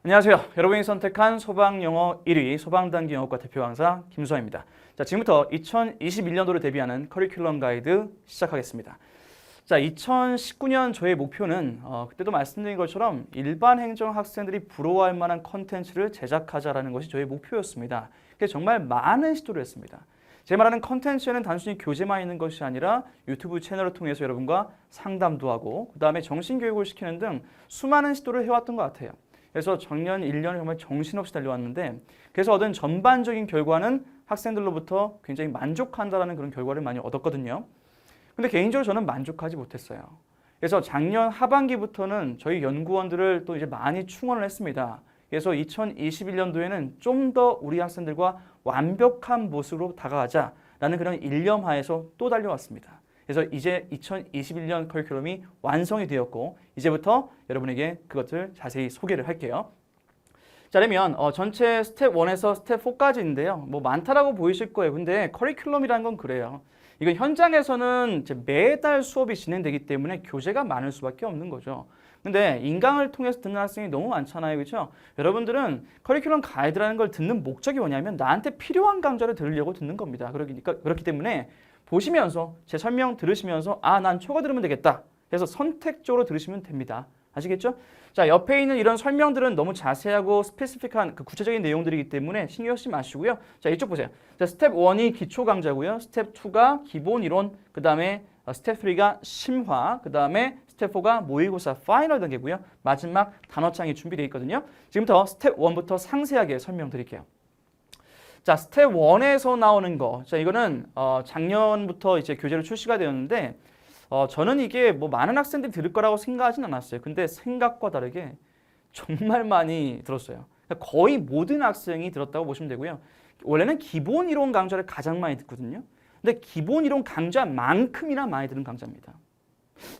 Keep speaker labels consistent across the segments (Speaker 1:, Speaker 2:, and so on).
Speaker 1: 안녕하세요. 여러분이 선택한 소방영어 1위 소방단기 영어과 대표 강사 김수환입니다. 자, 지금부터 2021년도를 대비하는 커리큘럼 가이드 시작하겠습니다. 자, 2019년 저의 목표는 그때도 말씀드린 것처럼 일반 행정 학생들이 부러워할 만한 컨텐츠를 제작하자라는 것이 저의 목표였습니다. 그래서 정말 많은 시도를 했습니다. 제 말하는 컨텐츠에는 단순히 교재만 있는 것이 아니라 유튜브 채널을 통해서 여러분과 상담도 하고 그 다음에 정신교육을 시키는 등 수많은 시도를 해왔던 것 같아요. 그래서 작년 1년을 정말 정신없이 달려왔는데 그래서 얻은 전반적인 결과는 학생들로부터 굉장히 만족한다는 그런 결과를 많이 얻었거든요. 근데 개인적으로 저는 만족하지 못했어요. 그래서 작년 하반기부터는 저희 연구원들을 또 이제 많이 충원을 했습니다. 그래서 2021년도에는 좀 더 우리 학생들과 완벽한 모습으로 다가가자라는 그런 일념하에서 또 달려왔습니다. 그래서 이제 2021년 커리큘럼이 완성이 되었고 이제부터 여러분에게 그것을 자세히 소개를 할게요. 자, 그러면 전체 스텝 1에서 스텝 4까지인데요. 뭐 많다라고 보이실 거예요. 근데 커리큘럼이라는 건 그래요. 이건 현장에서는 이제 매달 수업이 진행되기 때문에 교재가 많을 수밖에 없는 거죠. 근데 인강을 통해서 듣는 학생이 너무 많잖아요. 그렇죠? 여러분들은 커리큘럼 가이드라는 걸 듣는 목적이 뭐냐면 나한테 필요한 강좌를 들으려고 듣는 겁니다. 그렇기 때문에 보시면서 제 설명 들으시면서 난 초가 들으면 되겠다. 그래서 선택적으로 들으시면 됩니다. 아시겠죠? 자, 옆에 있는 이런 설명들은 너무 자세하고 스페시픽한 구체적인 내용들이기 때문에 신경 쓰지 마시고요. 자, 이쪽 보세요. 자, 스텝 1이 기초 강좌고요. 스텝 2가 기본 이론, 그 다음에 스텝 3가 심화, 그 다음에 스텝 4가 모의고사 파이널 단계고요. 마지막 단어창이 준비되어 있거든요. 지금부터 스텝 1부터 상세하게 설명드릴게요. 자, 스텝 1에서 나오는 거. 자, 이거는 작년부터 이제 교재로 출시가 되었는데 저는 이게 뭐 많은 학생들이 들을 거라고 생각하진 않았어요. 근데 생각과 다르게 정말 많이 들었어요. 거의 모든 학생이 들었다고 보시면 되고요. 원래는 기본 이론 강좌를 가장 많이 듣거든요. 근데 기본 이론 강좌만큼이나 많이 들은 강좌입니다.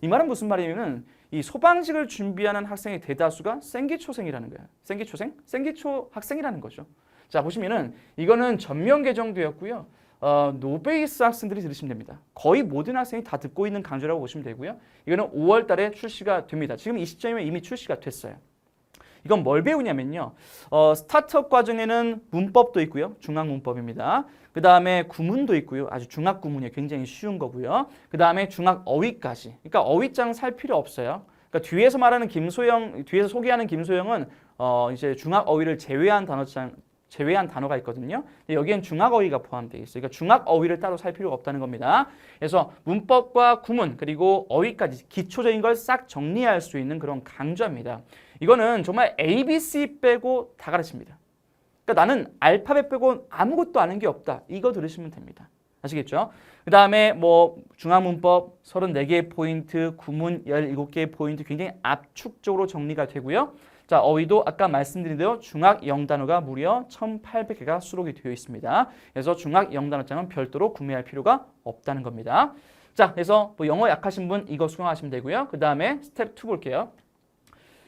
Speaker 1: 이 말은 무슨 말이냐면 이 소방직을 준비하는 학생의 대다수가 생기초생이라는 거예요. 생기초생? 생기초 학생이라는 거죠. 자, 보시면은 이거는 전면 개정되었고요. 노베이스 학생들이 들으시면 됩니다. 거의 모든 학생이 다 듣고 있는 강좌라고 보시면 되고요. 이거는 5월 달에 출시가 됩니다. 지금 이 시점이면 이미 출시가 됐어요. 이건 뭘 배우냐면요. 스타트업 과정에는 문법도 있고요. 중학 문법입니다. 그 다음에 구문도 있고요. 아주 중학 구문이에요. 굉장히 쉬운 거고요. 그 다음에 중학 어휘까지. 그러니까 어휘장 살 필요 없어요. 그러니까 뒤에서 말하는 뒤에서 소개하는 김소영은 이제 중학 어휘를 제외한 단어가 있거든요. 여기엔 중학 어휘가 포함되어 있어요. 그러니까 중학 어휘를 따로 살 필요가 없다는 겁니다. 그래서 문법과 구문 그리고 어휘까지 기초적인 걸 싹 정리할 수 있는 그런 강좌입니다. 이거는 정말 ABC 빼고 다 가르칩니다. 그러니까 나는 알파벳 빼고 아무것도 아는 게 없다. 이거 들으시면 됩니다. 아시겠죠? 그 다음에 뭐 중학문법 34개의 포인트, 구문 17개의 포인트 굉장히 압축적으로 정리가 되고요. 자, 어휘도 아까 말씀드린 대로 중학 영단어가 무려 1,800개가 수록이 되어 있습니다. 그래서 중학 영단어장은 별도로 구매할 필요가 없다는 겁니다. 자, 그래서 뭐 영어 약하신 분 이거 수강하시면 되고요. 그 다음에 스텝 2 볼게요.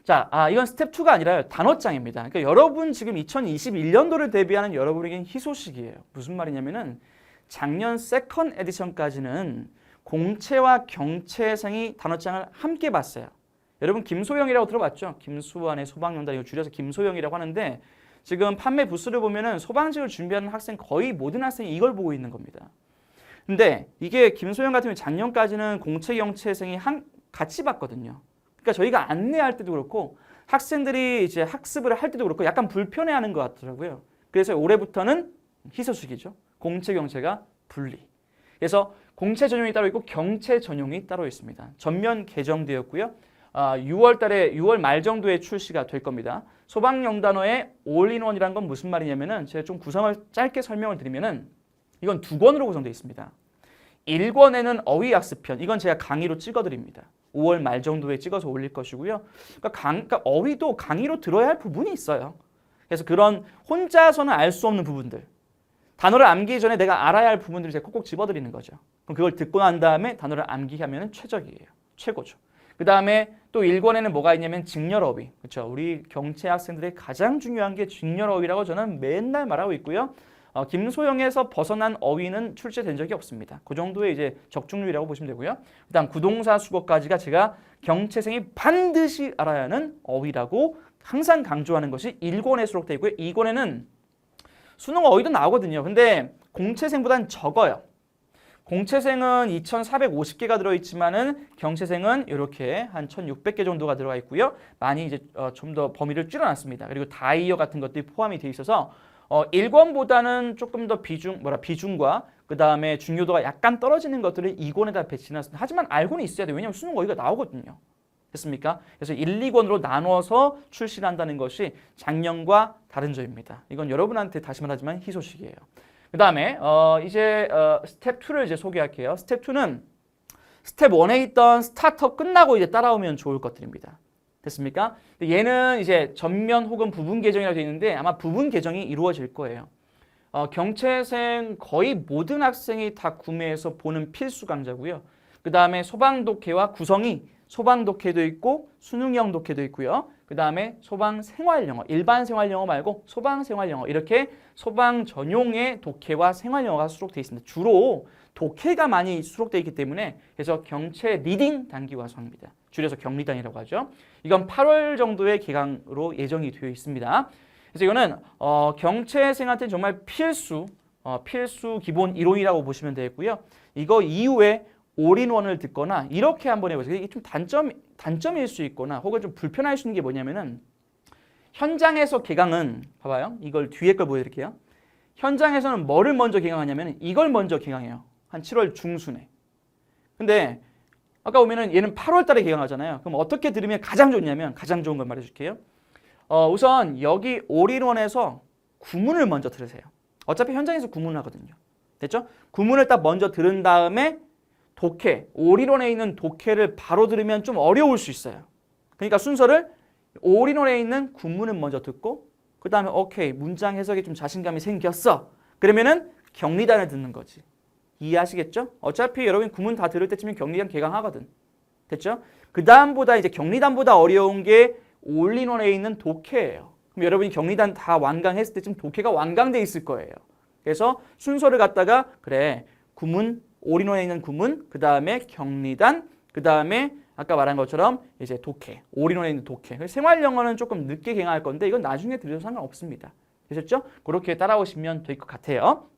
Speaker 1: 자, 이건 스텝 2가 아니라요. 단어장입니다. 그러니까 여러분 지금 2021년도를 대비하는 여러분에겐 희소식이에요. 무슨 말이냐면은 작년 세컨 에디션까지는 공채와 경채생이 단어장을 함께 봤어요. 여러분 김소영이라고 들어봤죠? 김수환의 소방연단 이거 줄여서 김소영이라고 하는데 지금 판매 부스를 보면은 소방직을 준비하는 학생 거의 모든 학생이 이걸 보고 있는 겁니다. 근데 이게 김소영 같은 경우 작년까지는 공채 경채생이 같이 봤거든요. 그러니까 저희가 안내할 때도 그렇고 학생들이 이제 학습을 할 때도 그렇고 약간 불편해하는 것 같더라고요. 그래서 올해부터는 희소식이죠. 공채 경채가 분리. 그래서 공채 전용이 따로 있고 경채 전용이 따로 있습니다. 전면 개정되었고요. 6월 말 정도에 출시가 될 겁니다. 소방영단어의 올인원이라는 건 무슨 말이냐면은 제가 좀 구성을 짧게 설명을 드리면은 이건 2권으로 구성되어 있습니다. 1권에는 어휘학습편, 이건 제가 강의로 찍어드립니다. 5월 말 정도에 찍어서 올릴 것이고요. 그러니까 어휘도 강의로 들어야 할 부분이 있어요. 그래서 그런 혼자서는 알 수 없는 부분들, 단어를 암기기 전에 내가 알아야 할 부분들을 제가 콕콕 집어드리는 거죠. 그럼 그걸 듣고 난 다음에 단어를 암기게 하면 최적이에요. 최고죠. 그 다음에 또 1권에는 뭐가 있냐면 직렬어휘. 그렇죠? 우리 경채 학생들의 가장 중요한 게 직렬어휘라고 저는 맨날 말하고 있고요. 김소영에서 벗어난 어휘는 출제된 적이 없습니다. 그 정도의 이제 적중률이라고 보시면 되고요. 그다음 구동사 수거까지가 제가 경채생이 반드시 알아야 하는 어휘라고 항상 강조하는 것이 1권에 수록되어 있고요. 2권에는 수능 어휘도 나오거든요. 근데 공채생보다는 적어요. 공채생은 2,450개가 들어있지만은 경채생은 이렇게 한 1,600개 정도가 들어가 있고요. 많이 이제 좀 더 범위를 줄여놨습니다. 그리고 다이어 같은 것들이 포함이 되어 있어서 1권보다는 조금 더 비중과 그 다음에 중요도가 약간 떨어지는 것들을 2권에다 배치해놨습니다. 하지만 알고는 있어야 돼요. 왜냐하면 수능 어휘가 나오거든요. 됐습니까? 그래서 1, 2권으로 나눠서 출시를 한다는 것이 작년과 다른 점입니다. 이건 여러분한테 다시 말하지만 희소식이에요. 그 다음에 이제 스텝 2를 이제 소개할게요. 스텝 2는 스텝 1에 있던 스타터 끝나고 이제 따라오면 좋을 것들입니다. 됐습니까? 얘는 이제 전면 혹은 부분 개정이라고 되어 있는데 아마 부분 개정이 이루어질 거예요. 경채생 거의 모든 학생이 다 구매해서 보는 필수 강좌고요. 그 다음에 소방독해와 구성이 소방독해도 있고 수능형 독해도 있고요. 그 다음에 소방생활영어, 일반 생활영어 말고 소방생활영어 이렇게 소방 전용의 독해와 생활영어가 수록되어 있습니다. 주로 독해가 많이 수록되어 있기 때문에 그래서 경채 리딩 단기과 수학입니다. 줄여서 경리단이라고 하죠. 이건 8월 정도의 개강으로 예정이 되어 있습니다. 그래서 이거는 경채생한테는 정말 필수 기본 이론이라고 보시면 되겠고요. 이거 이후에 올인원을 듣거나 이렇게 한번 해보세요. 이게 좀 단점일 수 있거나 혹은 좀 불편할 수 있는 게 뭐냐면은 현장에서 개강은 봐봐요. 이걸 뒤에 걸 보여드릴게요. 현장에서는 뭐를 먼저 개강하냐면 이걸 먼저 개강해요. 한 7월 중순에. 근데 아까 보면은 얘는 8월 달에 개강하잖아요. 그럼 어떻게 들으면 가장 좋냐면 가장 좋은 걸 말해줄게요. 우선 여기 올인원에서 구문을 먼저 들으세요. 어차피 현장에서 구문을 하거든요. 됐죠? 구문을 딱 먼저 들은 다음에 독해, 올인원에 있는 독해를 바로 들으면 좀 어려울 수 있어요. 그러니까 순서를 올인원에 있는 구문을 먼저 듣고 그 다음에 오케이, 문장 해석에 좀 자신감이 생겼어. 그러면은 경리단을 듣는 거지. 이해하시겠죠? 어차피 여러분 구문 다 들을 때쯤엔 경리단 개강하거든. 됐죠? 그 다음보다 이제 경리단보다 어려운 게 올인원에 있는 독해예요. 그럼 여러분이 경리단 다 완강했을 때쯤 독해가 완강돼 있을 거예요. 그래서 순서를 갖다가 그래, 구문, 올인원에 있는 구문, 그 다음에 경리단, 그 다음에 아까 말한 것처럼 이제 독해, 올인원에 있는 독해. 생활영어는 조금 늦게 개강할 건데 이건 나중에 들으셔도 상관없습니다. 되셨죠? 그렇게 따라오시면 될 것 같아요.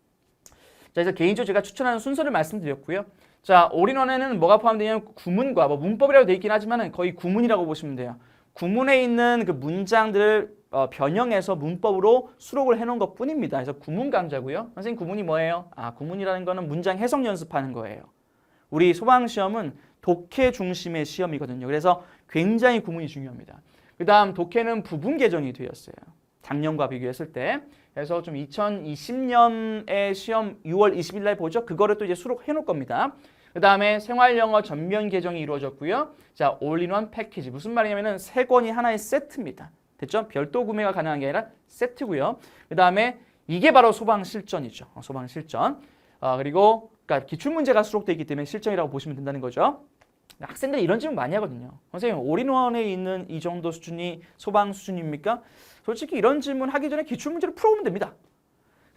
Speaker 1: 자, 그래서 개인적으로 제가 추천하는 순서를 말씀드렸고요. 자, 올인원에는 뭐가 포함되냐면 구문과 문법이라고 되어 있긴 하지만 거의 구문이라고 보시면 돼요. 구문에 있는 그 문장들을 변형해서 문법으로 수록을 해놓은 것 뿐입니다. 그래서 구문 강좌고요. 선생님 구문이 뭐예요? 구문이라는 거는 문장 해석 연습하는 거예요. 우리 소방시험은 독해 중심의 시험이거든요. 그래서 굉장히 구문이 중요합니다. 그 다음 독해는 부분 개정이 되었어요. 작년과 비교했을 때. 그래서 좀 2020년에 시험 6월 20일 날 보죠. 그거를 또 이제 수록해 놓을 겁니다. 그 다음에 생활영어 전면 개정이 이루어졌고요. 자, 올인원 패키지. 무슨 말이냐면은 세 권이 하나의 세트입니다. 됐죠? 별도 구매가 가능한 게 아니라 세트고요. 그 다음에 이게 바로 소방실전이죠. 소방실전. 그리고 그러니까 기출문제가 수록되어 있기 때문에 실전이라고 보시면 된다는 거죠. 학생들이 이런 질문 많이 하거든요. 선생님, 올인원에 있는 이 정도 수준이 소방 수준입니까? 솔직히 이런 질문 하기 전에 기출문제를 풀어보면 됩니다.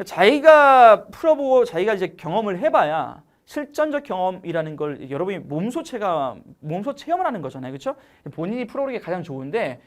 Speaker 1: 자기가 풀어보고 자기가 이제 경험을 해봐야 실전적 경험이라는 걸 여러분이 몸소 체험을 하는 거잖아요. 그렇죠? 본인이 풀어보는 게 가장 좋은데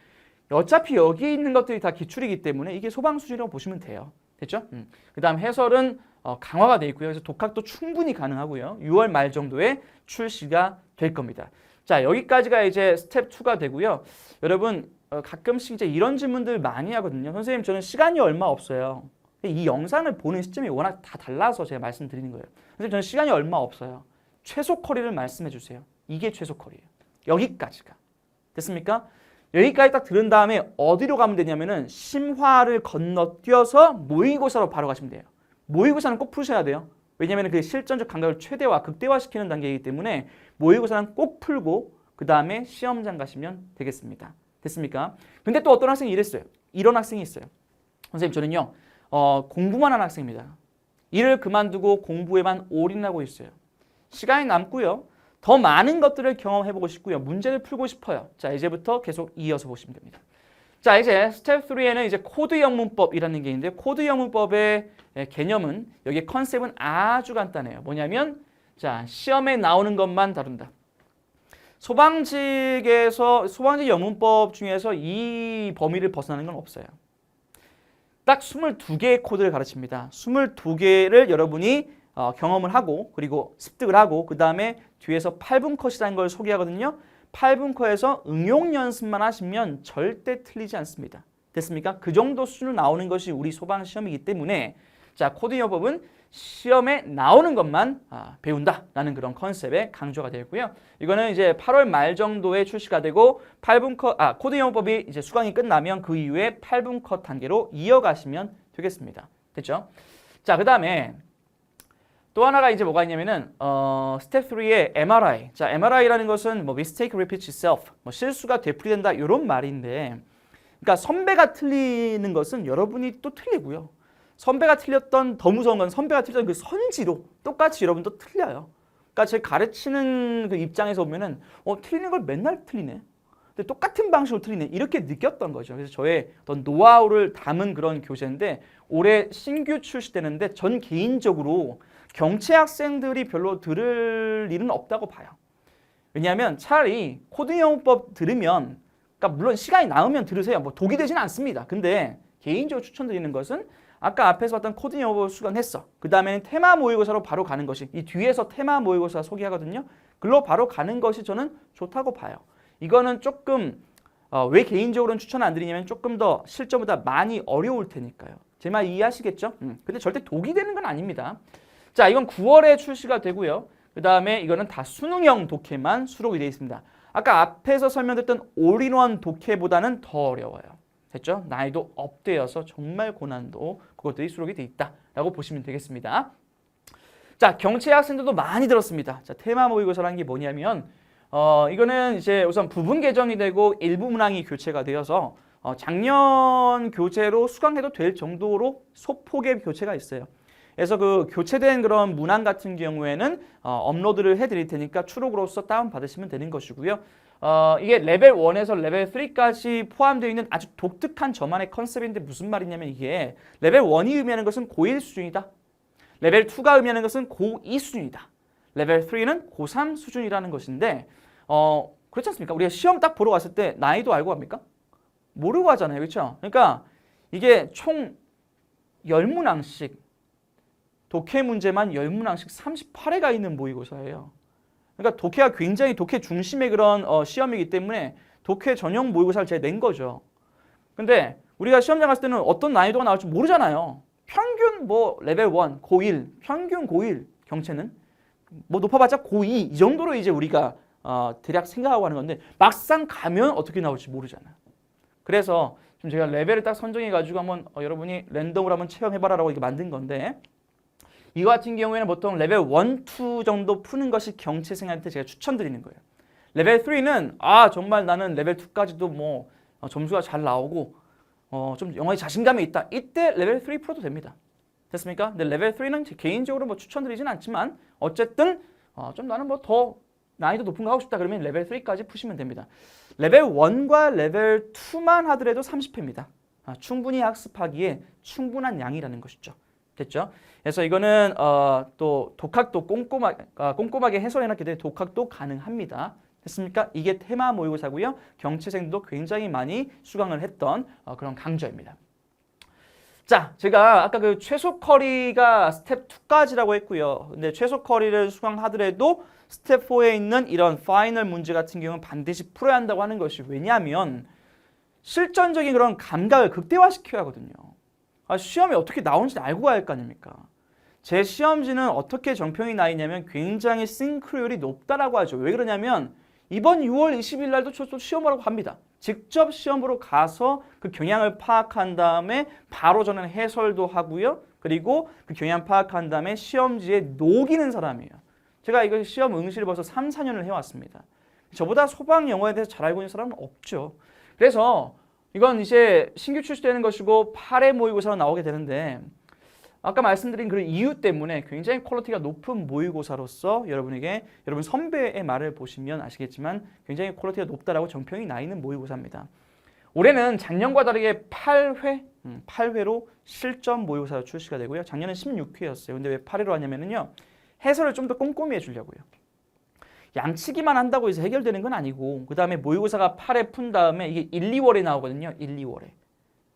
Speaker 1: 어차피 여기 있는 것들이 다 기출이기 때문에 이게 소방 수준이라고 보시면 돼요. 됐죠? 그 다음 해설은 강화가 되어 있고요. 그래서 독학도 충분히 가능하고요. 6월 말 정도에 출시가 될 겁니다. 자, 여기까지가 이제 스텝 2가 되고요. 여러분 가끔씩 이제 이런 질문들 많이 하거든요. 선생님, 저는 시간이 얼마 없어요. 이 영상을 보는 시점이 워낙 다 달라서 제가 말씀드리는 거예요. 선생님, 저는 시간이 얼마 없어요. 최소 커리를 말씀해 주세요. 이게 최소 커리예요. 여기까지가. 됐습니까? 여기까지 딱 들은 다음에 어디로 가면 되냐면은 심화를 건너뛰어서 모의고사로 바로 가시면 돼요. 모의고사는 꼭 푸셔야 돼요. 왜냐하면 그 실전적 감각을 최대화, 극대화시키는 단계이기 때문에 모의고사는 꼭 풀고 그 다음에 시험장 가시면 되겠습니다. 됐습니까? 근데 또 어떤 학생이 이랬어요. 이런 학생이 있어요. 선생님, 저는요 공부만 하는 학생입니다. 일을 그만두고 공부에만 올인하고 있어요. 시간이 남고요. 더 많은 것들을 경험해보고 싶고요. 문제를 풀고 싶어요. 자, 이제부터 계속 이어서 보시면 됩니다. 자, 이제 스텝 3에는 이제 코드형 문법이라는 게 있는데 코드형 문법의 개념은 여기 컨셉은 아주 간단해요. 뭐냐면 자, 시험에 나오는 것만 다룬다. 소방직 영문법 중에서 이 범위를 벗어나는 건 없어요. 딱 22개의 코드를 가르칩니다. 22개를 여러분이 경험을 하고 그리고 습득을 하고 그 다음에 뒤에서 8분 컷이라는 걸 소개하거든요. 8분 컷에서 응용 연습만 하시면 절대 틀리지 않습니다. 됐습니까? 그 정도 수준으로 나오는 것이 우리 소방 시험이기 때문에 자, 코드 영어법은 시험에 나오는 것만 배운다라는 그런 컨셉의 강조가 되었고요. 이거는 이제 8월 말 정도에 출시가 되고 8분 컷 코드 영어법이 이제 수강이 끝나면 그 이후에 8분 컷 단계로 이어가시면 되겠습니다. 됐죠? 자, 그다음에 또 하나가 이제 뭐가 있냐면은 스텝 3의 MRI. 자, MRI라는 것은 뭐 mistake repeats itself. 뭐 실수가 되풀이된다 이런 말인데 그러니까 선배가 틀리는 것은 여러분이 또 틀리고요. 선배가 틀렸던 더 무서운 건 선배가 틀렸던 그 선지로 똑같이 여러분도 틀려요. 그러니까 제가 가르치는 그 입장에서 보면은 틀리는 걸 맨날 틀리네. 근데 똑같은 방식으로 틀리네. 이렇게 느꼈던 거죠. 그래서 저의 어떤 노하우를 담은 그런 교재인데 올해 신규 출시되는데 전 개인적으로 경체 학생들이 별로 들을 일은 없다고 봐요. 왜냐하면 차라리 코드 영어법 들으면 그러니까 물론 시간이 남으면 들으세요. 뭐 독이 되지는 않습니다. 근데 개인적으로 추천드리는 것은 아까 앞에서 봤던 코드 영어법을 수강했어. 그 다음에는 테마 모의고사로 바로 가는 것이 이 뒤에서 테마 모의고사 소개하거든요. 글로 바로 가는 것이 저는 좋다고 봐요. 이거는 조금 왜 개인적으로는 추천 안 드리냐면 조금 더 실전보다 많이 어려울 테니까요. 제 말 이해하시겠죠? 근데 절대 독이 되는 건 아닙니다. 자, 이건 9월에 출시가 되고요. 그 다음에 이거는 다 수능형 독해만 수록이 되어 있습니다. 아까 앞에서 설명드렸던 올인원 독해보다는 더 어려워요. 됐죠? 난이도 업되어서 정말 고난도 그것들이 수록이 되어 있다라고 보시면 되겠습니다. 자, 경체 학생들도 많이 들었습니다. 자, 테마 모의고사라는 게 뭐냐면 이거는 이제 우선 부분 개정이 되고 일부 문항이 교체가 되어서 작년 교재로 수강해도 될 정도로 소폭의 교체가 있어요. 그래서 그 교체된 그런 문항 같은 경우에는 업로드를 해드릴 테니까 추록으로서 다운받으시면 되는 것이고요. 이게 레벨 1에서 레벨 3까지 포함되어 있는 아주 독특한 저만의 컨셉인데 무슨 말이냐면 이게 레벨 1이 의미하는 것은 고1 수준이다. 레벨 2가 의미하는 것은 고2 수준이다. 레벨 3는 고3 수준이라는 것인데 그렇지 않습니까? 우리가 시험 딱 보러 갔을 때 난이도 알고 갑니까? 모르고 하잖아요. 그렇죠? 그러니까 이게 총 10문항씩 독해 문제만 10문항씩 38회가 있는 모의고사예요. 그러니까 독해가 굉장히 독해 중심의 그런 시험이기 때문에 독해 전용 모의고사를 제가 낸 거죠. 근데 우리가 시험장 갔을 때는 어떤 난이도가 나올지 모르잖아요. 평균 뭐 레벨 1, 고1, 평균 고1 경체는 뭐 높아봤자 고2 이 정도로 이제 우리가 대략 생각하고 하는 건데 막상 가면 어떻게 나올지 모르잖아요. 그래서 지금 제가 레벨을 딱 선정해가지고 한번 여러분이 랜덤으로 한번 체험해봐라라고 이렇게 만든 건데 이거 같은 경우에는 보통 레벨 1, 2 정도 푸는 것이 경체생한테 제가 추천드리는 거예요. 레벨 3는 정말 나는 레벨 2까지도 뭐 점수가 잘 나오고 좀 영어에 자신감이 있다. 이때 레벨 3 풀어도 됩니다. 됐습니까? 근데 레벨 3는 개인적으로 뭐 추천드리진 않지만 어쨌든 좀 나는 뭐 더 난이도 높은 거 하고 싶다 그러면 레벨 3까지 푸시면 됩니다. 레벨 1과 레벨 2만 하더라도 30회입니다. 충분히 학습하기에 충분한 양이라는 것이죠. 됐죠? 그래서 이거는 또 독학도 꼼꼼하게 해설해놨기 때문에 독학도 가능합니다. 됐습니까? 이게 테마 모의고사고요. 경체생도 굉장히 많이 수강을 했던 그런 강좌입니다. 자, 제가 아까 그 최소 커리가 스텝 2까지라고 했고요. 근데 최소 커리를 수강하더라도 스텝 4에 있는 이런 파이널 문제 같은 경우는 반드시 풀어야 한다고 하는 것이 왜냐하면 실전적인 그런 감각을 극대화시켜야 하거든요. 시험이 어떻게 나오는지 알고 가야 할 거 아닙니까? 제 시험지는 어떻게 정평이 나 있냐면 굉장히 싱크로율이 높다라고 하죠. 왜 그러냐면 이번 6월 20일 날도 저 시험하라고 합니다. 직접 시험으로 가서 그 경향을 파악한 다음에 바로 저는 해설도 하고요. 그리고 그 경향 파악한 다음에 시험지에 녹이는 사람이에요. 제가 이거 시험 응시를 벌써 3, 4년을 해왔습니다. 저보다 소방 영어에 대해서 잘 알고 있는 사람은 없죠. 그래서 이건 이제 신규 출시되는 것이고 8회 모의고사로 나오게 되는데 아까 말씀드린 그 이유 때문에 굉장히 퀄리티가 높은 모의고사로서 여러분 선배의 말을 보시면 아시겠지만 굉장히 퀄리티가 높다라고 정평이 나 있는 모의고사입니다. 올해는 작년과 다르게 8회로 실전 모의고사가 출시가 되고요. 작년은 16회였어요. 근데 왜 8회로 하냐면요. 해설을 좀 더 꼼꼼히 해주려고요. 양치기만 한다고 해서 해결되는 건 아니고 그 다음에 모의고사가 8회 푼 다음에 이게 1, 2월에 나오거든요. 1, 2월에.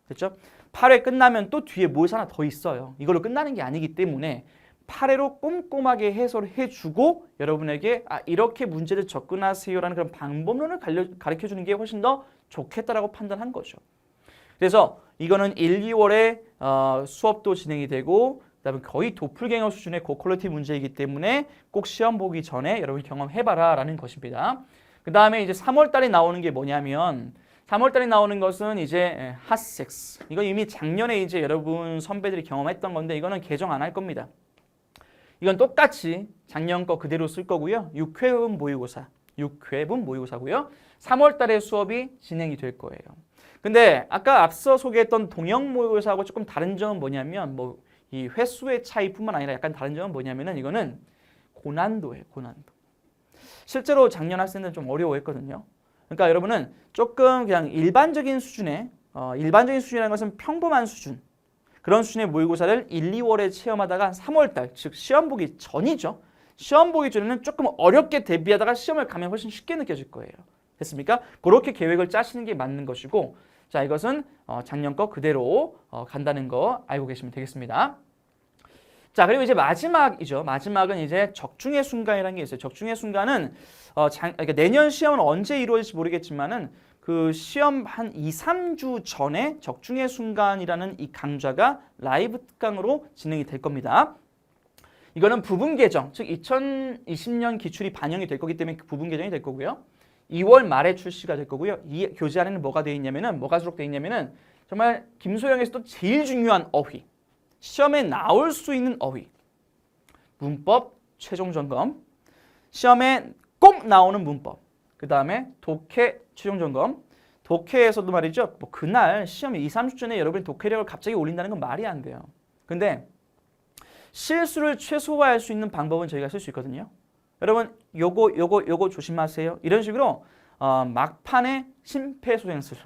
Speaker 1: 됐죠? 8회 끝나면 또 뒤에 모의고사 하나 더 있어요. 이걸로 끝나는 게 아니기 때문에 8회로 꼼꼼하게 해설을 해주고 여러분에게 이렇게 문제를 접근하세요라는 그런 방법론을 가르쳐주는 게 훨씬 더 좋겠다라고 판단한 거죠. 그래서 이거는 1, 2월에 수업도 진행이 되고 그다음에 거의 도플갱어 수준의 고퀄리티 문제이기 때문에 꼭 시험 보기 전에 여러분 경험해봐라 라는 것입니다. 그 다음에 이제 3월 달에 나오는 게 뭐냐면 3월 달에 나오는 것은 이제 핫섹스. 이건 이미 작년에 이제 여러분 선배들이 경험했던 건데 이거는 개정 안 할 겁니다. 이건 똑같이 작년 거 그대로 쓸 거고요. 6회분 모의고사. 6회분 모의고사고요. 3월 달에 수업이 진행이 될 거예요. 근데 아까 앞서 소개했던 동형 모의고사하고 조금 다른 점은 뭐냐면 이 횟수의 차이뿐만 아니라 약간 다른 점은 뭐냐면은 이거는 고난도예요. 고난도. 실제로 작년 학생들은 좀 어려워했거든요. 그러니까 여러분은 조금 그냥 일반적인 수준의 일반적인 수준이라는 것은 평범한 수준. 그런 수준의 모의고사를 1, 2월에 체험하다가 3월 달, 즉 시험 보기 전이죠. 시험 보기 전에는 조금 어렵게 대비하다가 시험을 가면 훨씬 쉽게 느껴질 거예요. 됐습니까? 그렇게 계획을 짜시는 게 맞는 것이고 자 이것은 작년 거 그대로 간다는 거 알고 계시면 되겠습니다. 자 그리고 이제 마지막이죠. 마지막은 이제 적중의 순간이라는 게 있어요. 적중의 순간은 그러니까 내년 시험은 언제 이루어질지 모르겠지만은 그 시험 한 2, 3주 전에 적중의 순간이라는 이 강좌가 라이브 특강으로 진행이 될 겁니다. 이거는 부분 개정, 즉 2020년 기출이 반영이 될 거기 때문에 부분 개정이 될 거고요. 2월 말에 출시가 될 거고요. 이 교재 안에는 뭐가 되어 있냐면은 뭐가 수록되어 있냐면은 정말 김소영에서도 제일 중요한 어휘, 시험에 나올 수 있는 어휘, 문법 최종 점검, 시험에 꼭 나오는 문법, 그 다음에 독해 최종 점검. 독해에서도 말이죠. 그날 시험 2, 3주 전에 여러분이 독해력을 갑자기 올린다는 건 말이 안 돼요. 근데 실수를 최소화할 수 있는 방법은 저희가 쓸 수 있거든요. 여러분 요거 조심하세요. 이런 식으로 막판에 심폐소생술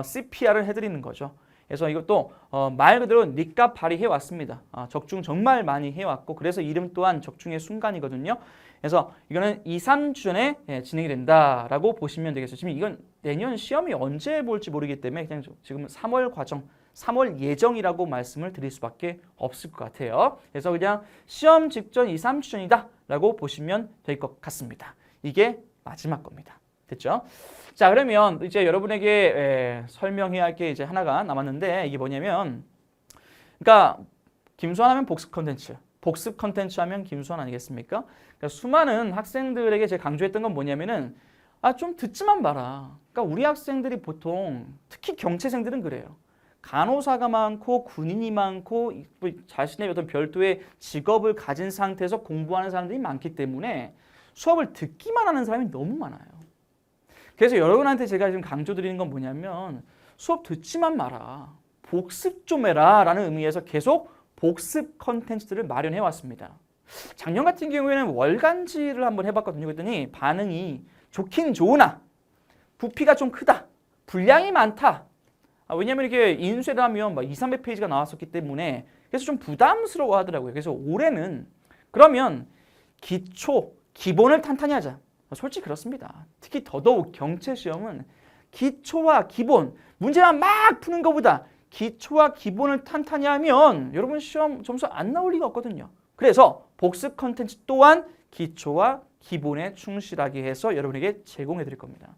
Speaker 1: CPR을 해드리는 거죠. 그래서 이것도 말 그대로 니값 발휘해 왔습니다. 적중 정말 많이 해왔고 그래서 이름 또한 적중의 순간이거든요. 그래서 이거는 2, 3주 전에 진행이 된다라고 보시면 되겠어요. 지금 이건 내년 시험이 언제 볼지 모르기 때문에 그냥 지금 3월 과정, 3월 예정이라고 말씀을 드릴 수밖에 없을 것 같아요. 그래서 그냥 시험 직전 2, 3주 전이다 라고 보시면 될 것 같습니다. 이게 마지막 겁니다. 됐죠? 자 그러면 이제 여러분에게 설명해야 할 게 이제 하나가 남았는데 이게 뭐냐면 그러니까 김수환 하면 복습 컨텐츠, 복습 컨텐츠 하면 김수환 아니겠습니까? 그러니까 수많은 학생들에게 제가 강조했던 건 뭐냐면은 좀 듣지만 마라. 그러니까 우리 학생들이 보통 특히 경채생들은 그래요. 간호사가 많고 군인이 많고 자신의 어떤 별도의 직업을 가진 상태에서 공부하는 사람들이 많기 때문에 수업을 듣기만 하는 사람이 너무 많아요. 그래서 여러분한테 제가 지금 강조드리는 건 뭐냐면 수업 듣지만 마라. 복습 좀 해라 라는 의미에서 계속 복습 컨텐츠들을 마련해 왔습니다. 작년 같은 경우에는 월간지를 한번 해봤거든요. 그랬더니 반응이 좋긴 좋으나 부피가 좀 크다. 분량이 많다. 왜냐하면 이렇게 인쇄를 하면 막 200, 300페이지가 나왔었기 때문에 그래서 좀 부담스러워 하더라고요. 그래서 올해는 그러면 기본을 탄탄히 하자. 솔직히 그렇습니다. 특히 더더욱 경채 시험은 기초와 기본, 문제만 막 푸는 것보다 기초와 기본을 탄탄히 하면 여러분 시험 점수 안 나올 리가 없거든요. 그래서 복습 컨텐츠 또한 기초와 기본에 충실하게 해서 여러분에게 제공해 드릴 겁니다.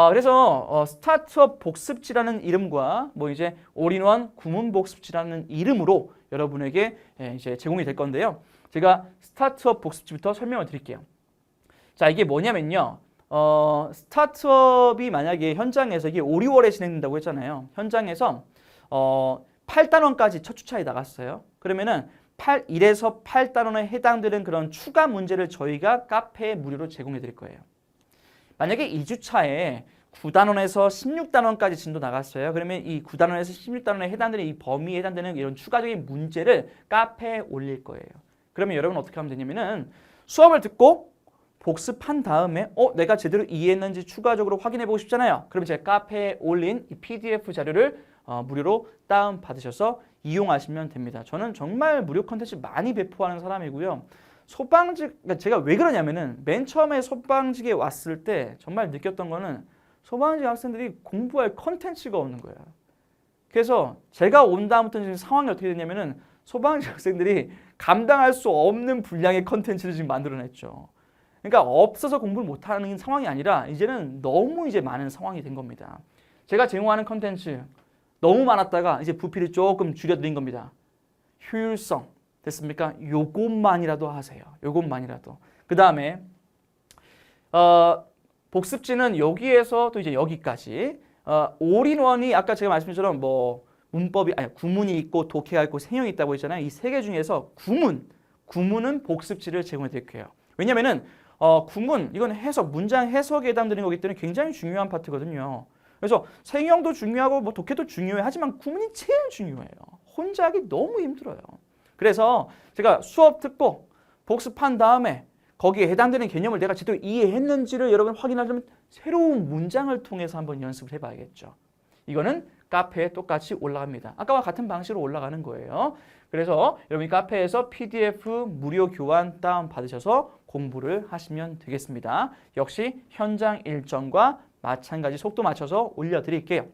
Speaker 1: 그래서 스타트업 복습지라는 이름과 이제 올인원 구문 복습지라는 이름으로 여러분에게 이제 제공이 될 건데요. 제가 스타트업 복습지부터 설명을 드릴게요. 자, 이게 뭐냐면요. 스타트업이 만약에 현장에서 이게 5, 6월에 진행된다고 했잖아요. 현장에서 8단원까지 첫 주차에 나갔어요. 그러면은 1에서 8단원에 해당되는 그런 추가 문제를 저희가 카페에 무료로 제공해 드릴 거예요. 만약에 2주차에 9단원에서 16단원까지 진도 나갔어요. 그러면 이 9단원에서 16단원에 해당되는 이 범위에 해당되는 이런 추가적인 문제를 카페에 올릴 거예요. 그러면 여러분 어떻게 하면 되냐면은 수업을 듣고 복습한 다음에 내가 제대로 이해했는지 추가적으로 확인해 보고 싶잖아요. 그러면 제가 카페에 올린 이 PDF 자료를 무료로 다운받으셔서 이용하시면 됩니다. 저는 정말 무료 컨텐츠 많이 배포하는 사람이고요. 소방직, 그러니까 제가 왜 그러냐면은 맨 처음에 소방직에 왔을 때 정말 느꼈던 거는 소방직 학생들이 공부할 컨텐츠가 없는 거예요. 그래서 제가 온 다음부터 지금 상황이 어떻게 됐냐면은 소방직 학생들이 감당할 수 없는 분량의 컨텐츠를 지금 만들어냈죠. 그러니까 없어서 공부를 못하는 상황이 아니라 이제는 너무 이제 많은 상황이 된 겁니다. 제가 제공하는 컨텐츠 너무 많았다가 이제 부피를 조금 줄여드린 겁니다. 효율성 됐습니까? 요것만이라도 하세요. 요것만이라도. 그 다음에 복습지는 여기에서 또 이제 여기까지 올인원이 아까 제가 말씀드린 것처럼 뭐 문법이 아니 구문이 있고 독해가 있고 생형이 있다고 했잖아요. 이 세 개 중에서 구문은 복습지를 제공해 드릴게요. 왜냐면은 구문 이건 해석 문장 해석에 해당되는 거기 때문에 굉장히 중요한 파트거든요. 그래서 생형도 중요하고 뭐 독해도 중요해 하지만 구문이 제일 중요해요. 혼자 하기 너무 힘들어요. 그래서 제가 수업 듣고 복습한 다음에 거기에 해당되는 개념을 내가 제대로 이해했는지를 여러분 확인하려면 새로운 문장을 통해서 한번 연습을 해봐야겠죠. 이거는 카페에 똑같이 올라갑니다. 아까와 같은 방식으로 올라가는 거예요. 그래서 여러분이 카페에서 PDF 무료 교환 다운받으셔서 공부를 하시면 되겠습니다. 역시 현장 일정과 마찬가지 속도 맞춰서 올려드릴게요.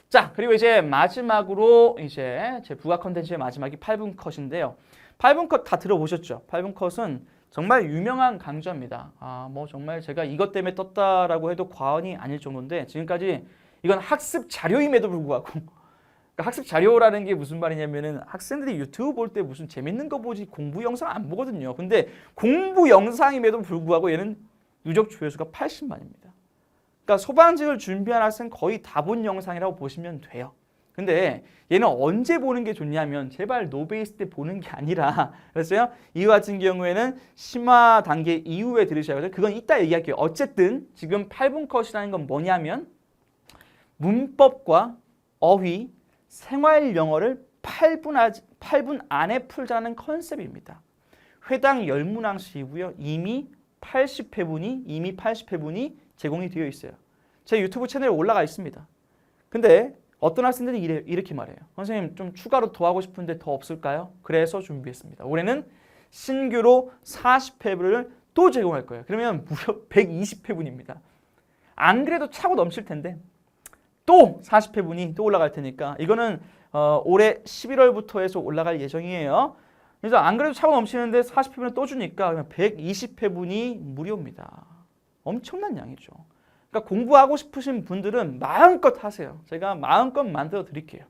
Speaker 1: 자, 그리고 이제 마지막으로 이제 제 부가 컨텐츠의 마지막이 8분 컷인데요. 8분 컷 다 들어보셨죠? 8분 컷은 정말 유명한 강좌입니다. 뭐 정말 제가 이것 때문에 떴다라고 해도 과언이 아닐 정도인데 지금까지 이건 학습 자료임에도 불구하고 그러니까 학습 자료라는 게 무슨 말이냐면은 학생들이 유튜브 볼 때 무슨 재밌는 거 보지 공부 영상 안 보거든요. 근데 공부 영상임에도 불구하고 얘는 누적 조회수가 80만입니다. 그러니까 소방직을 준비한 학생 거의 다 본 영상이라고 보시면 돼요. 근데 얘는 언제 보는 게 좋냐면 제발 노베이스 때 보는 게 아니라 그랬어요. 이와 같은 경우에는 심화 단계 이후에 들으셔야 하거든요. 그건 이따 얘기할게요. 어쨌든 지금 8분 컷이라는 건 뭐냐면 문법과 어휘, 생활 영어를 8분 안에 풀자는 컨셉입니다. 회당 10문항씩이고요. 이미 80회분이 제공이 되어 있어요. 제 유튜브 채널에 올라가 있습니다. 근데 어떤 학생들이 이렇게 말해요. 선생님 좀 추가로 더 하고 싶은데 더 없을까요? 그래서 준비했습니다. 올해는 신규로 40회분을 또 제공할 거예요. 그러면 무려 120회분입니다. 안 그래도 차고 넘칠 텐데 또 40회분이 또 올라갈 테니까 이거는 올해 11월부터 해서 올라갈 예정이에요. 그래서 안 그래도 차고 넘치는데 40회분을 또 주니까 120회분이 무료입니다. 엄청난 양이죠. 그러니까 공부하고 싶으신 분들은 마음껏 하세요. 제가 마음껏 만들어 드릴게요.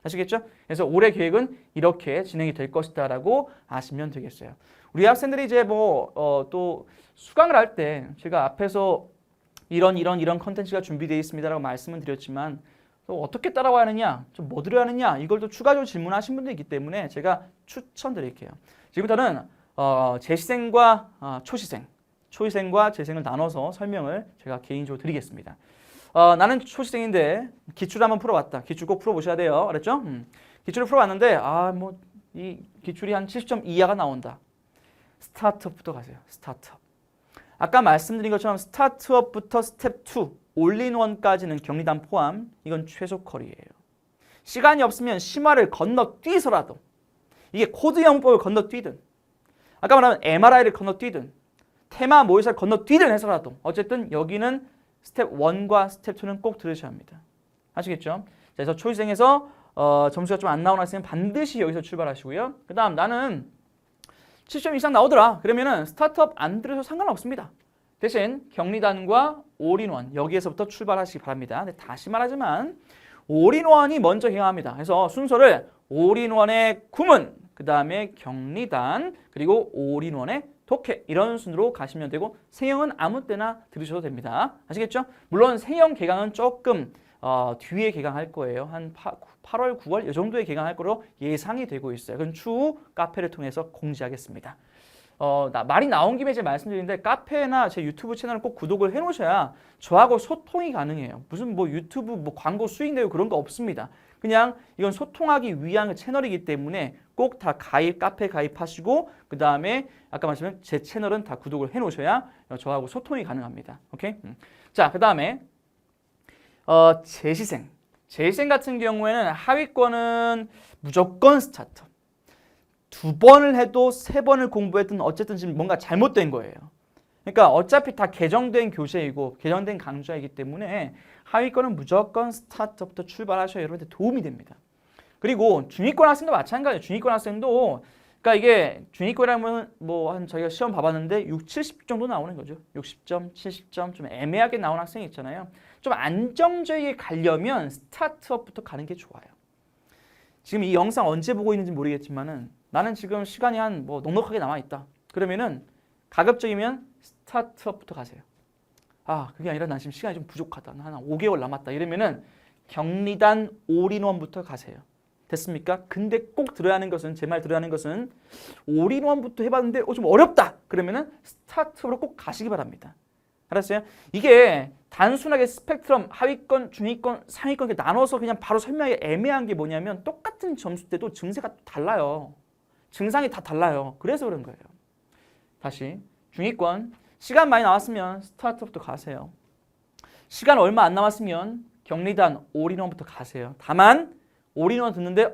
Speaker 1: 아시겠죠? 그래서 올해 계획은 이렇게 진행이 될 것이다라고 아시면 되겠어요. 우리 학생들이 이제 또 수강을 할 때 제가 앞에서 이런 컨텐츠가 준비되어 있습니다라고 말씀을 드렸지만 또 어떻게 따라와야 하느냐, 좀 뭐 들어야 하느냐 이걸 또 추가적으로 질문하신 분도 있기 때문에 제가 추천드릴게요. 지금부터는 재시생과 초시생과 재생을 나눠서 설명을 제가 개인적으로 드리겠습니다. 나는 초시생인데 기출 한번 풀어봤다. 기출 꼭 풀어보셔야 돼요. 알았죠? 기출을 풀어봤는데 이 기출이 한 70점 이하가 나온다. 스타트업부터 가세요. 스타트업. 아까 말씀드린 것처럼 스타트업부터 스텝 2, 올인원까지는 격리단 포함. 이건 최소 컬이에요. 시간이 없으면 심화를 건너뛰서라도 이게 코드 영법을 건너뛰든 아까 말한 MRI를 건너뛰든 테마 모의사를 건너뛰든 해서라도 어쨌든 여기는 스텝 1과 스텝 2는 꼭 들으셔야 합니다. 아시겠죠? 그래서 초시생에서 점수가 좀 안 나오는 학생은 반드시 여기서 출발하시고요. 그 다음 나는 7점 이상 나오더라. 그러면은 스타트업 안 들으셔도 상관없습니다. 대신 격리단과 올인원 여기에서부터 출발하시기 바랍니다. 근데 다시 말하지만 올인원이 먼저 개강합니다. 그래서 순서를 올인원의 구문, 그 다음에 격리단, 그리고 올인원의 독해 이런 순으로 가시면 되고 생형은 아무 때나 들으셔도 됩니다. 아시겠죠? 물론 생형 개강은 조금 뒤에 개강할 거예요. 한 8월, 9월 이 정도에 개강할 거로 예상이 되고 있어요. 그건 추후 카페를 통해서 공지하겠습니다. 말이 나온 김에 이제 말씀드리는데 카페나 제 유튜브 채널을 꼭 구독을 해놓으셔야 저하고 소통이 가능해요. 무슨 유튜브 광고 수익 내고 그런 거 없습니다. 그냥 이건 소통하기 위한 채널이기 때문에 꼭 다 카페 가입하시고 그 다음에 아까 말씀드린 제 채널은 다 구독을 해놓으셔야 저하고 소통이 가능합니다. 오케이? 자, 그 다음에 재시생 같은 경우에는 하위권은 무조건 스타트업. 두 번을 해도 세 번을 공부했든 어쨌든 지금 뭔가 잘못된 거예요. 그러니까 어차피 다 개정된 교재이고 개정된 강좌이기 때문에 하위권은 무조건 스타트부터 출발하셔야 여러분한테 도움이 됩니다. 그리고 중위권 학생도 마찬가지예요. 중위권 학생도 그러니까 이게 중위권이라면 뭐 한 저희가 시험 봐봤는데 6, 70 정도 나오는 거죠. 60점, 70점 좀 애매하게 나오는 학생이 있잖아요. 좀 안정적이게 가려면 스타트업부터 가는 게 좋아요. 지금 이 영상 언제 보고 있는지 모르겠지만은 나는 지금 시간이 한 뭐 넉넉하게 남아 있다. 그러면은 가급적이면 스타트업부터 가세요. 아, 그게 아니라 난 지금 시간이 좀 부족하다. 한 5개월 남았다. 이러면은 경리단 올인원부터 가세요. 됐습니까? 근데 꼭 들어야 하는 것은 제 말 들어야 하는 것은 올인원부터 해봤는데 좀 어렵다. 그러면은 스타트업으로 꼭 가시기 바랍니다. 알았어요? 이게 단순하게 스펙트럼 하위권, 중위권, 상위권 이렇게 나눠서 그냥 바로 설명하기 애매한 게 뭐냐면 똑같은 점수 때도 증세가 달라요. 증상이 다 달라요. 그래서 그런 거예요. 다시 중위권 시간 많이 남았으면 스타트업부터 가세요. 시간 얼마 안 남았으면 경리단 올인원부터 가세요. 다만 올인원 듣는데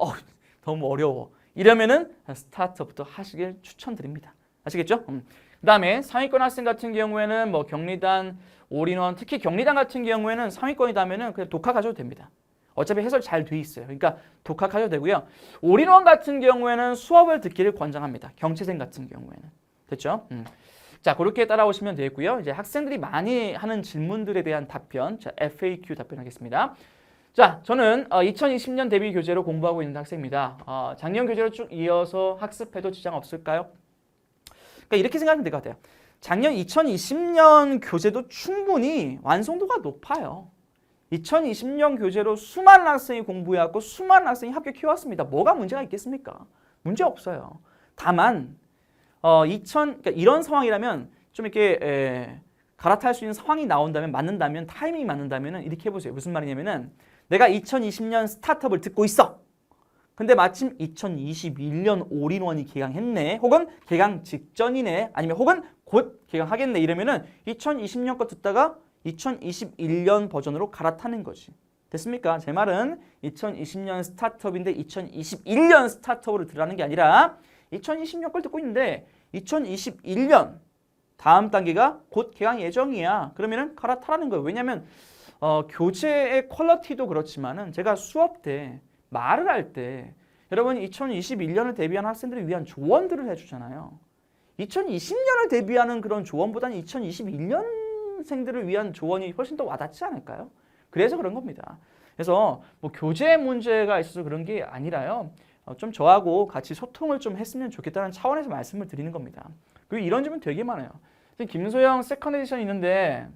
Speaker 1: 너무 어려워. 이러면은 스타트업부터 하시길 추천드립니다. 아시겠죠? 그 다음에 상위권 학생 같은 경우에는 뭐 경리단, 올인원, 특히 경리단 같은 경우에는 상위권이라면은 그냥 독학하셔도 됩니다. 어차피 해설 잘 돼 있어요. 그러니까 독학하셔도 되고요. 올인원 같은 경우에는 수업을 듣기를 권장합니다. 경채생 같은 경우에는. 됐죠? 자, 그렇게 따라오시면 되겠고요. 이제 학생들이 많이 하는 질문들에 대한 답변, 자, FAQ 답변하겠습니다. 자, 저는 2020년 대비 교재로 공부하고 있는 학생입니다. 작년 교재로 쭉 이어서 학습해도 지장 없을까요? 그러니까 이렇게 생각하면 될 것 같아요. 작년 2020년 교재도 충분히 완성도가 높아요. 2020년 교재로 수많은 학생이 공부해왔고 수많은 학생이 합격해왔습니다. 뭐가 문제가 있겠습니까? 문제 없어요. 다만 그러니까 이런 상황이라면 좀 이렇게 갈아탈 수 있는 상황이 나온다면 맞는다면 타이밍이 맞는다면 이렇게 해보세요. 무슨 말이냐면은 내가 2020년 스타트업을 듣고 있어. 근데 마침 2021년 올인원이 개강했네. 혹은 개강 직전이네. 아니면 혹은 곧 개강하겠네. 이러면은 2020년 거 듣다가 2021년 버전으로 갈아타는 거지. 됐습니까? 제 말은 2020년 스타트업인데 2021년 스타트업으로 들으라는 게 아니라 2020년 걸 듣고 있는데 2021년 다음 단계가 곧 개강 예정이야. 그러면은 갈아타라는 거예요. 왜냐하면 교재의 퀄리티도 그렇지만은 제가 수업 때 말을 할 때 여러분 2021년을 대비한 학생들을 위한 조언들을 해주잖아요. 2020년을 대비하는 그런 조언보다는 2021년생들을 위한 조언이 훨씬 더 와닿지 않을까요? 그래서 그런 겁니다. 그래서 뭐 교재 문제가 있어서 그런 게 아니라요. 좀 저하고 같이 소통을 좀 했으면 좋겠다는 차원에서 말씀을 드리는 겁니다. 그리고 이런 점은 되게 많아요. 김소영 세컨 에디션 있는데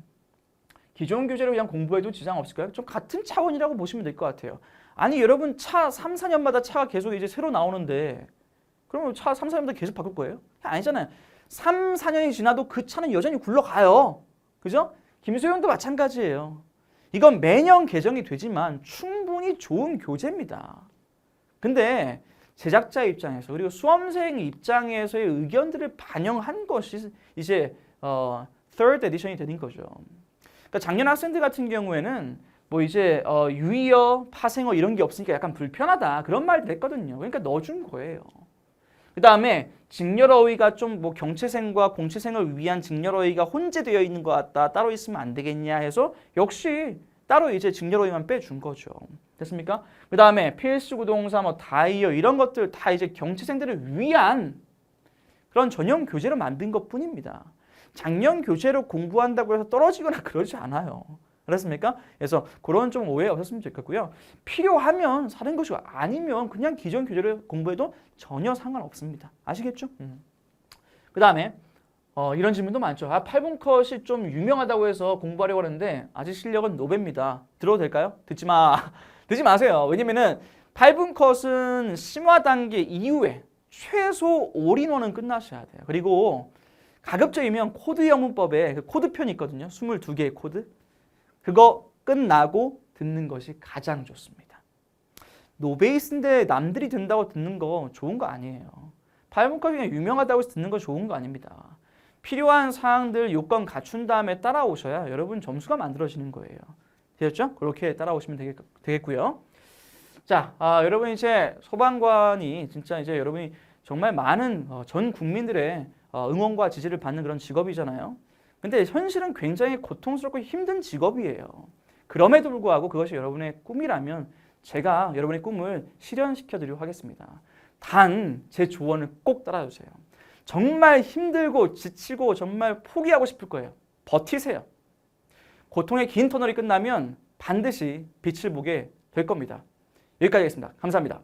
Speaker 1: 기존 교재를 그냥 공부해도 지장 없을까요? 좀 같은 차원이라고 보시면 될 것 같아요. 아니 여러분 차 3, 4년마다 차가 계속 이제 새로 나오는데 그러면 차 3, 4년마다 계속 바꿀 거예요? 아니잖아요. 3, 4년이 지나도 그 차는 여전히 굴러가요. 그죠? 김소영도 마찬가지예요. 이건 매년 개정이 되지만 충분히 좋은 교재입니다. 근데 제작자 입장에서 그리고 수험생 입장에서의 의견들을 반영한 것이 이제 third edition이 되는 거죠. 그러니까 작년 학생들 같은 경우에는 뭐 이제 유의어, 파생어 이런 게 없으니까 약간 불편하다 그런 말들 했거든요. 그러니까 넣어준 거예요. 그 다음에 직렬어휘가 좀 뭐 경채생과 공채생을 위한 직렬어휘가 혼재되어 있는 것 같다. 따로 있으면 안 되겠냐 해서 역시 따로 이제 직렬어휘만 빼준 거죠. 됐습니까? 그 다음에 필수구동사, 뭐 다이어 이런 것들 다 이제 경채생들을 위한 그런 전형 교재로 만든 것뿐입니다. 작년 교재로 공부한다고 해서 떨어지거나 그러지 않아요. 알았습니까? 그래서 그런 좀 오해 없었으면 좋겠고요. 필요하면 사는 것이 아니면 그냥 기존 교재를 공부해도 전혀 상관없습니다. 아시겠죠? 그 다음에 이런 질문도 많죠. 8분 컷이 좀 유명하다고 해서 공부하려고 하는데 아직 실력은 노배입니다. 들어도 될까요? 듣지 마세요. 왜냐면은 8분 컷은 심화 단계 이후에 최소 올인원은 끝나셔야 돼요. 그리고 가급적이면 코드 영문법에 그 코드편이 있거든요. 22개의 코드. 그거 끝나고 듣는 것이 가장 좋습니다. 노베이스인데 남들이 듣는다고 듣는 거 좋은 거 아니에요. 8분 컷이 그냥 유명하다고 해서 듣는 거 좋은 거 아닙니다. 필요한 사항들 요건 갖춘 다음에 따라오셔야 여러분 점수가 만들어지는 거예요. 되셨죠? 그렇게 따라오시면 되겠고요. 자, 여러분 이제 소방관이 진짜 이제 여러분이 정말 많은 전 국민들의 응원과 지지를 받는 그런 직업이잖아요. 근데 현실은 굉장히 고통스럽고 힘든 직업이에요. 그럼에도 불구하고 그것이 여러분의 꿈이라면 제가 여러분의 꿈을 실현시켜드리도록 하겠습니다. 단 제 조언을 꼭 따라주세요. 정말 힘들고 지치고 정말 포기하고 싶을 거예요. 버티세요. 고통의 긴 터널이 끝나면 반드시 빛을 보게 될 겁니다. 여기까지 하겠습니다. 감사합니다.